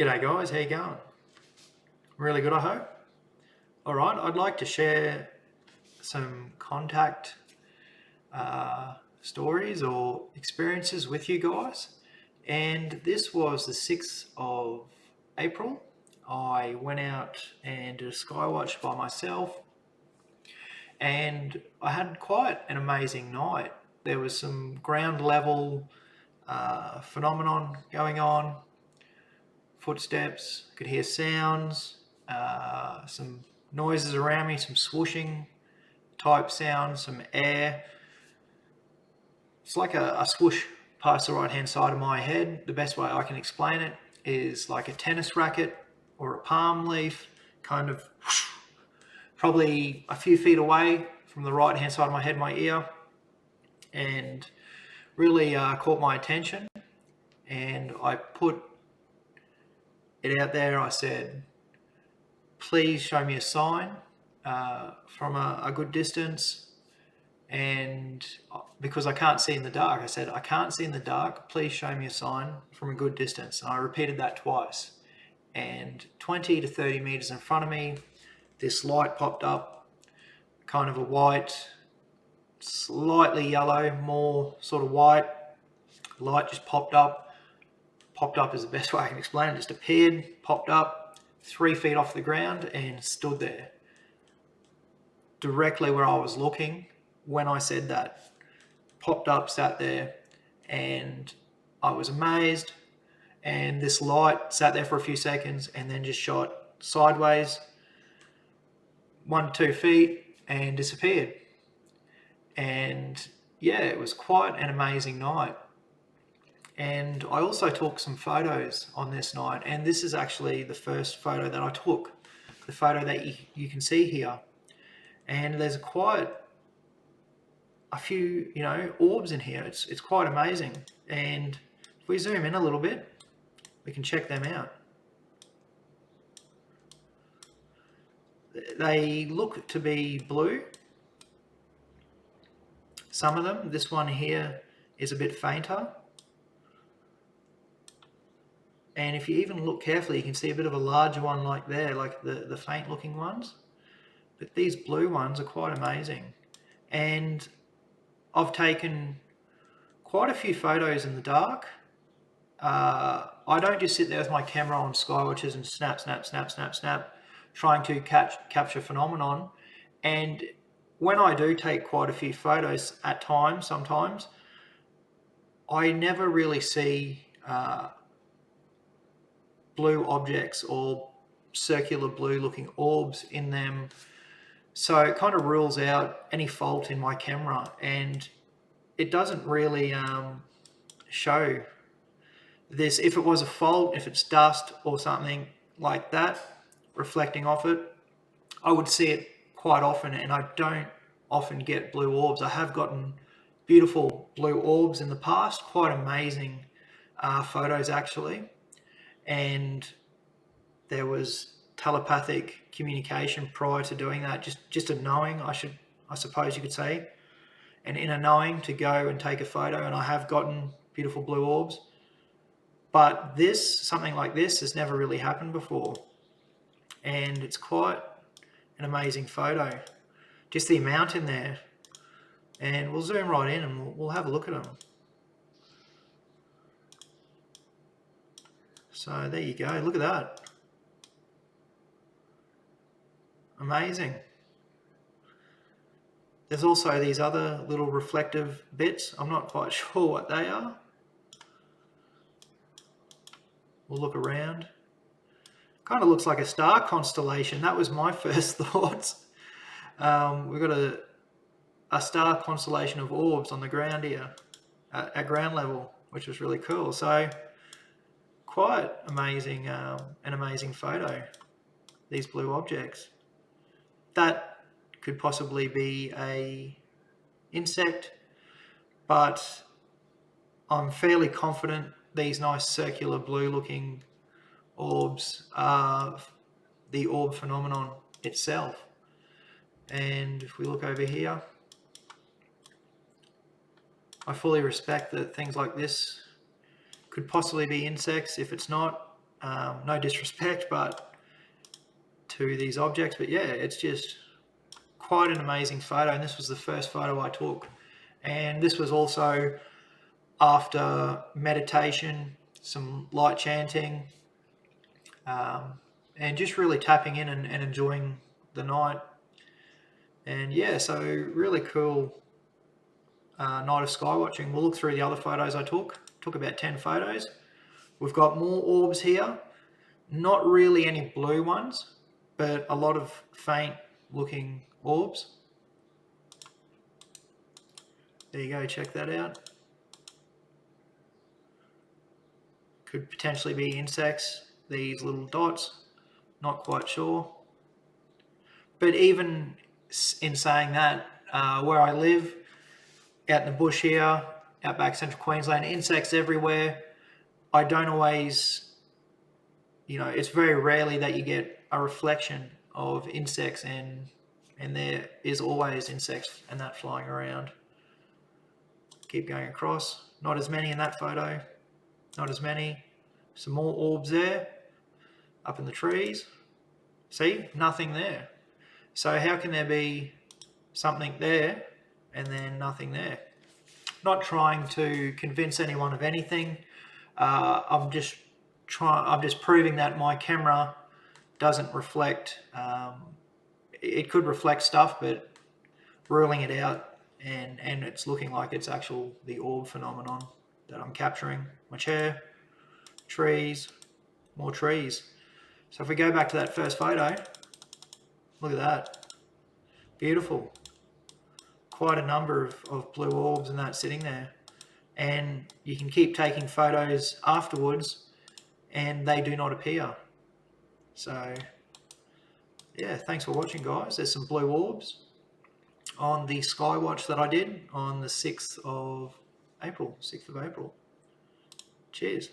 G'day guys, how you going? Really good, I hope. Alright, I'd like to share some contact stories or experiences with you guys. And this was the 6th of April. I went out and did a skywatch by myself, and I had quite an amazing night. There was some ground level phenomenon going on, footsteps, could hear sounds, some noises around me, some swooshing type sounds, some air. It's like a swoosh past the right hand side of my head. The best way I can explain it is like a tennis racket or a palm leaf, kind of probably a few feet away from the right hand side of my head, my ear, and really caught my attention. And I put it out there. I said, please show me a sign from a good distance. And because I can't see in the dark, I said, I can't see in the dark, please show me a sign from a good distance. And I repeated that twice. And 20 to 30 meters in front of me, this light popped up, kind of a white, slightly yellow, more sort of white light just popped up. Popped up is the best way I can explain it. Just appeared, popped up 3 feet off the ground and stood there directly where I was looking when I said that. Popped up, sat there, and I was amazed. And this light sat there for a few seconds and then just shot sideways 1 to 2 feet and disappeared. And yeah, it was quite an amazing night. And I also took some photos on this night, and this is actually the first photo that I took, the photo that you can see here. And there's quite a few, orbs in here. It's quite amazing. And if we zoom in a little bit, we can check them out. They look to be blue. Some of them, this one here is a bit fainter. And if you even look carefully, you can see a bit of a larger one like there, like the faint looking ones. But these blue ones are quite amazing. And I've taken quite a few photos in the dark. I don't just sit there with my camera on skywatches and snap, snap, snap, snap, snap, trying to capture phenomenon. And when I do take quite a few photos at times, sometimes, I never really see blue objects or circular blue looking orbs in them. So it kind of rules out any fault in my camera, and it doesn't really show this. If it was a fault, if it's dust or something like that reflecting off it, I would see it quite often, and I don't often get blue orbs. I have gotten beautiful blue orbs in the past, quite amazing photos actually. And there was telepathic communication prior to doing that, just a knowing, I suppose you could say, an inner knowing to go and take a photo. And I have gotten beautiful blue orbs, but something like this has never really happened before, and it's quite an amazing photo, just the amount in there. And we'll zoom right in and we'll have a look at them. So there you go, look at that. Amazing. There's also these other little reflective bits. I'm not quite sure what they are. We'll look around. Kind of looks like a star constellation. That was my first thoughts. We've got a star constellation of orbs on the ground here at ground level, which was really cool. So quite amazing, an amazing photo, these blue objects. That could possibly be a insect, but I'm fairly confident these nice circular blue looking orbs are the orb phenomenon itself. And if we look over here, I fully respect that things like this could possibly be insects. If it's not, No disrespect, but to these objects, but yeah, it's just quite an amazing photo. And this was the first photo I took, and this was also after meditation, some light chanting, and just really tapping in and enjoying the night. And yeah, so really cool night of sky watching. We'll look through the other photos I took. Took about 10 photos. We've got more orbs here. Not really any blue ones, but a lot of faint looking orbs. There you go, check that out. Could potentially be insects, these little dots, not quite sure. But even in saying that, where I live, out in the bush here, out back central Queensland, insects everywhere. I don't always, it's very rarely that you get a reflection of insects, and there is always insects and that flying around. Keep going across. Not as many in that photo. Not as many. Some more orbs there. Up in the trees. See? Nothing there. So how can there be something there and then nothing there? Not trying to convince anyone of anything. I'm just proving that my camera doesn't reflect. It could reflect stuff, but ruling it out, and it's looking like it's the orb phenomenon that I'm capturing. My chair, trees, more trees. So if we go back to that first photo, look at that. Beautiful. Quite a number of blue orbs and that sitting there. And you can keep taking photos afterwards and they do not appear. So yeah, thanks for watching, guys. There's some blue orbs on the sky watch that I did on the 6th of April. Cheers.